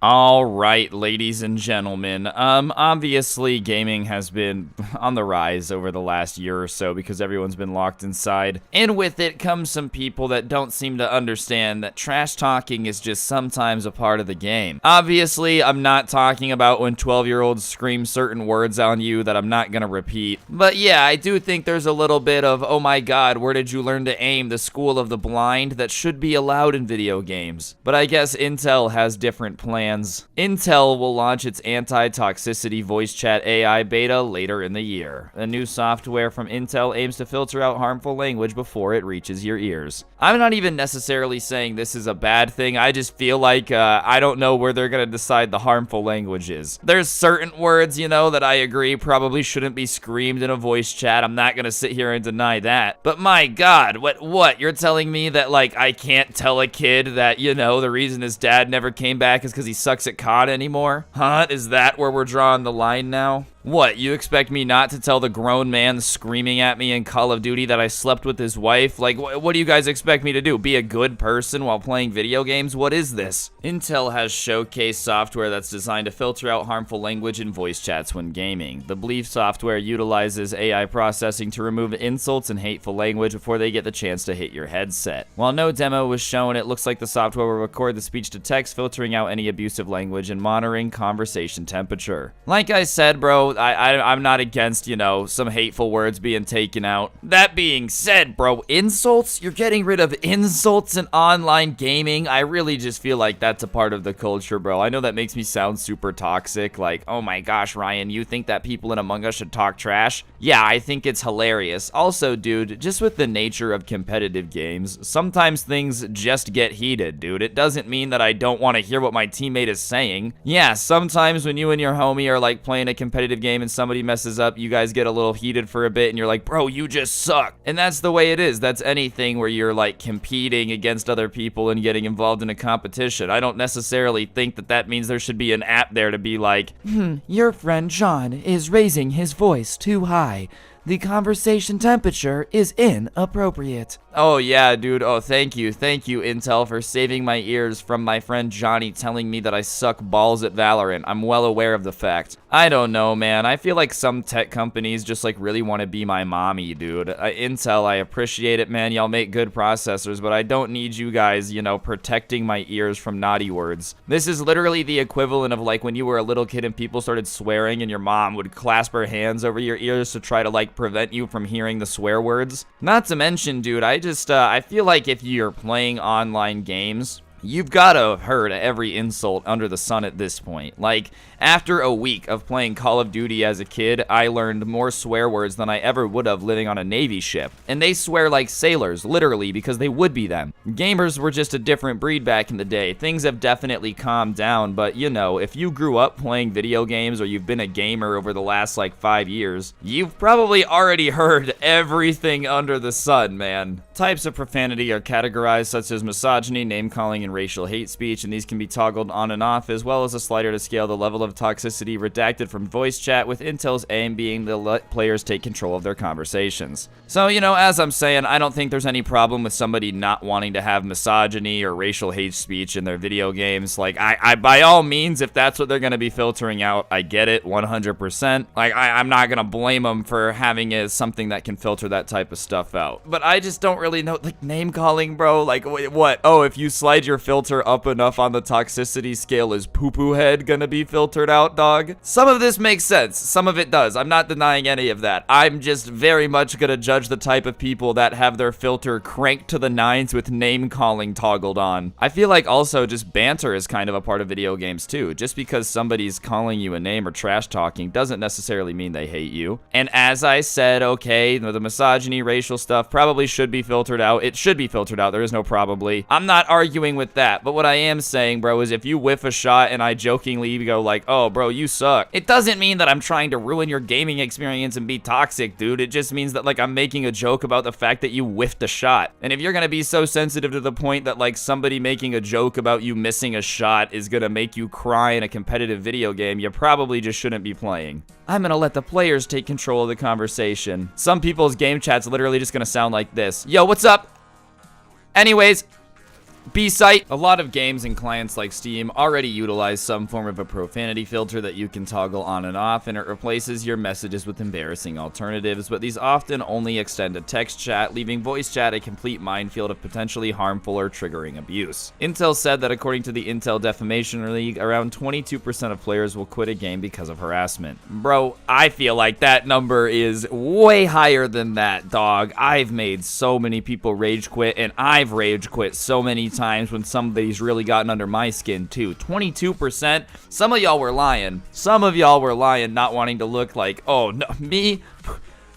All right, ladies and gentlemen. Obviously, gaming has been on the rise over the last year or so because everyone's been locked inside. And with it comes some people that don't seem to understand that trash talking is just sometimes a part of the game. Obviously, I'm not talking about when 12-year-olds scream certain words on you that I'm not gonna repeat. But yeah, I do think there's a little bit of, oh my god, where did you learn to aim? The school of the blind that should be allowed in video games. But I guess Intel has different plans. Intel will launch its anti-toxicity voice chat AI beta later in the year. The new software from Intel aims to filter out harmful language before it reaches your ears. I'm not even necessarily saying this is a bad thing. I just feel like I don't know where they're gonna decide the harmful language is. There's certain words, you know, that I agree probably shouldn't be screamed in a voice chat. I'm not gonna sit here and deny that. But my god, what? You're telling me that, like, I can't tell a kid that, you know, the reason his dad never came back is because he sucks at COD anymore? Huh? Is that where we're drawing the line now? What, you expect me not to tell the grown man screaming at me in Call of Duty that I slept with his wife? Like, what do you guys expect me to do? Be a good person while playing video games? What is this? Intel has showcased software that's designed to filter out harmful language in voice chats when gaming. The Bleep software utilizes AI processing to remove insults and hateful language before they get the chance to hit your headset. While no demo was shown, it looks like the software will record the speech to text, filtering out any abusive language and monitoring conversation temperature. Like I said, bro, I'm not against, you know, some hateful words being taken out. That being said, bro, insults? You're getting rid of insults in online gaming? I really just feel like that's a part of the culture, bro. I know that makes me sound super toxic, like, oh my gosh, Ryan, you think that people in Among Us should talk trash? Yeah, I think it's hilarious. Also, dude, just with the nature of competitive games, sometimes things just get heated, dude. It doesn't mean that I don't want to hear what my teammate is saying. Yeah, sometimes when you and your homie are, like, playing a competitive game and somebody messes up, you guys get a little heated for a bit and you're like, bro, you just suck. And that's the way it is. That's anything where you're like competing against other people and getting involved in a competition. I don't necessarily think that that means there should be an app there to be like, your friend John is raising his voice too high. The conversation temperature is inappropriate. Oh yeah, dude. Oh, thank you, Intel, for saving my ears from my friend Johnny telling me that I suck balls at Valorant. I'm well aware of the fact. I don't know, man. I feel like some tech companies just like really want to be my mommy, dude. Intel, I appreciate it, man. Y'all make good processors, but I don't need you guys, you know, protecting my ears from naughty words. This is literally the equivalent of like when you were a little kid and people started swearing and your mom would clasp her hands over your ears to try to like prevent you from hearing the swear words. Not to mention, dude, I feel like if you're playing online games, you've got to have heard every insult under the sun at this point. Like, after a week of playing Call of Duty as a kid, I learned more swear words than I ever would have living on a Navy ship. And they swear like sailors, literally, because they would be them. Gamers were just a different breed back in the day. Things have definitely calmed down, but you know, if you grew up playing video games or you've been a gamer over the last like 5 years, you've probably already heard everything under the sun, man. Types of profanity are categorized such as misogyny, name-calling, and racial hate speech, and these can be toggled on and off, as well as a slider to scale the level of toxicity redacted from voice chat, with Intel's aim being to let players take control of their conversations. So, you know, as I'm saying, I don't think there's any problem with somebody not wanting to have misogyny or racial hate speech in their video games. Like, I by all means, if that's what they're going to be filtering out, I get it 100%. Like, I'm not going to blame them for having something that can filter that type of stuff out. But I just don't really know, like, name calling, bro. Like, what? Oh, if you slide your filter up enough on the toxicity scale, is poo-poo head gonna be filtered out, dog? Some of this makes sense. Some of it does. I'm not denying any of that. I'm just very much gonna judge the type of people that have their filter cranked to the nines with name calling toggled on. I feel like also just banter is kind of a part of video games too. Just because somebody's calling you a name or trash talking doesn't necessarily mean they hate you. And as I said, okay, the misogyny, racial stuff probably should be filtered out. It should be filtered out. There is no probably. I'm not arguing with that, but what I am saying, bro, is if you whiff a shot and I jokingly go like, oh, bro, you suck, it doesn't mean that I'm trying to ruin your gaming experience and be toxic, dude. It just means that, like, I'm making a joke about the fact that you whiffed a shot. And if you're gonna be so sensitive to the point that, like, somebody making a joke about you missing a shot is gonna make you cry in a competitive video game, you probably just shouldn't be playing. I'm gonna let the players take control of the conversation. Some people's game chat's literally just gonna sound like this. Yo, what's up? Anyways, B-site. A lot of games and clients like Steam already utilize some form of a profanity filter that you can toggle on and off, and it replaces your messages with embarrassing alternatives, but these often only extend to text chat, leaving voice chat a complete minefield of potentially harmful or triggering abuse. Intel said that according to the Intel Defamation League, around 22% of players will quit a game because of harassment. Bro, I feel like that number is way higher than that, dog. I've made so many people rage quit, and I've rage quit so many times when somebody's really gotten under my skin too. 22%? Some of y'all were lying. Some of y'all were lying, not wanting to look like, oh, no, me?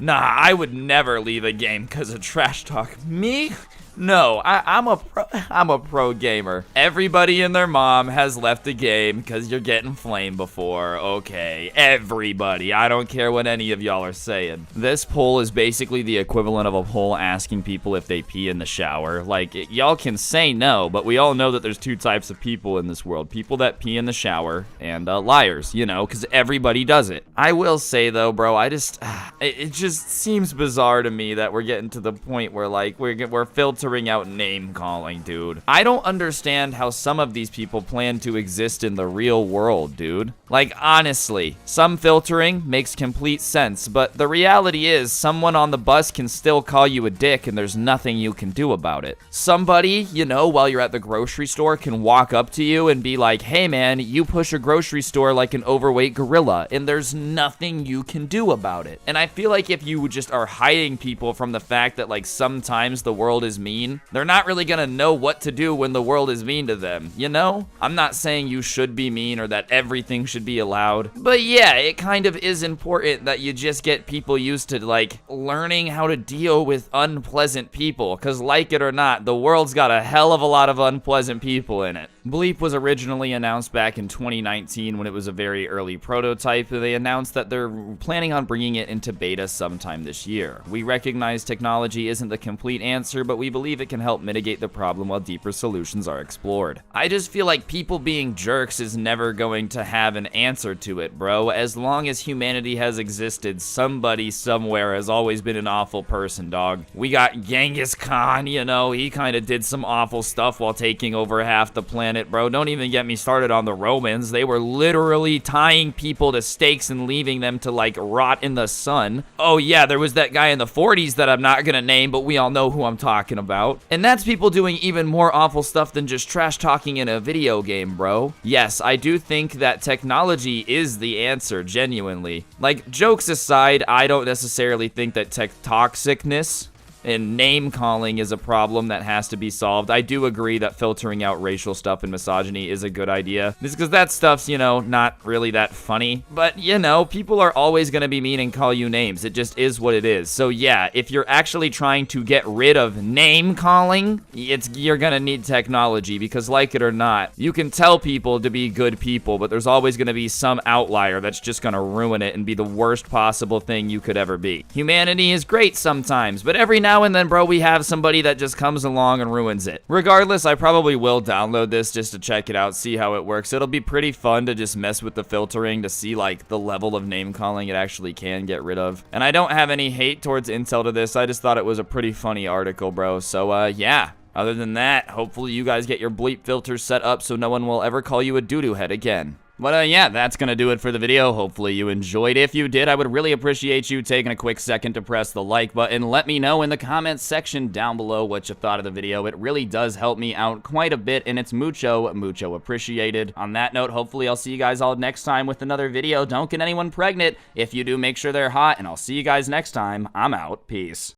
Nah, I would never leave a game because of trash talk. Me? No, I'm a pro gamer. Everybody and their mom has left a game because you're getting flamed before. Okay, everybody. I don't care what any of y'all are saying. This poll is basically the equivalent of a poll asking people if they pee in the shower. Like, y'all can say no, but we all know that there's two types of people in this world. People that pee in the shower and liars, you know, because everybody does it. I will say, though, bro, it just seems bizarre to me that we're getting to the point where, like, we're filtering out name calling, dude. I don't understand how some of these people plan to exist in the real world, dude. Like, honestly, some filtering makes complete sense, but the reality is someone on the bus can still call you a dick and there's nothing you can do about it. Somebody, you know, while you're at the grocery store can walk up to you and be like, hey man, you push a grocery store like an overweight gorilla, and there's nothing you can do about it. And I feel like if you just are hiding people from the fact that, like, sometimes the world is mean, they're not really gonna know what to do when the world is mean to them, you know? I'm not saying you should be mean or that everything should be allowed, but yeah, it kind of is important that you just get people used to, like, learning how to deal with unpleasant people, because like it or not, the world's got a hell of a lot of unpleasant people in it. Bleep was originally announced back in 2019 when it was a very early prototype. They announced that they're planning on bringing it into beta sometime this year. We recognize technology isn't the complete answer, but we believe it can help mitigate the problem while deeper solutions are explored. I just feel like people being jerks is never going to have an answer to it, bro. As long as humanity has existed, somebody somewhere has always been an awful person, dog. We got Genghis Khan, you know, he kind of did some awful stuff while taking over half the planet. Bro, don't even get me started on the Romans. They were literally tying people to stakes and leaving them to, like, rot in the sun. Oh yeah, there was that guy in the 40s that I'm not gonna name, but we all know who I'm talking about. And that's people doing even more awful stuff than just trash talking in a video game, bro. Yes, I do think that technology is the answer, genuinely. Like, jokes aside, I don't necessarily think that toxicness and name calling is a problem that has to be solved. I do agree that filtering out racial stuff and misogyny is a good idea. Just because that stuff's, you know, not really that funny. But, you know, people are always going to be mean and call you names. It just is what it is. So yeah, if you're actually trying to get rid of name calling, you're going to need technology, because like it or not, you can tell people to be good people, but there's always going to be some outlier that's just going to ruin it and be the worst possible thing you could ever be. Humanity is great sometimes, but every now and then, bro, we have somebody that just comes along and ruins it. Regardless, I probably will download this just to check it out, see how it works. It'll be pretty fun to just mess with the filtering to see, like, the level of name calling it actually can get rid of. And I don't have any hate towards Intel to this. I just thought it was a pretty funny article, bro. So, yeah. Other than that, hopefully you guys get your bleep filters set up so no one will ever call you a doo-doo head again. But yeah, that's gonna do it for the video. Hopefully you enjoyed. If you did, I would really appreciate you taking a quick second to press the like button. Let me know in the comments section down below what you thought of the video. It really does help me out quite a bit, and it's mucho appreciated. On that note, hopefully I'll see you guys all next time with another video. Don't get anyone pregnant. If you do, make sure they're hot, and I'll see you guys next time. I'm out. Peace.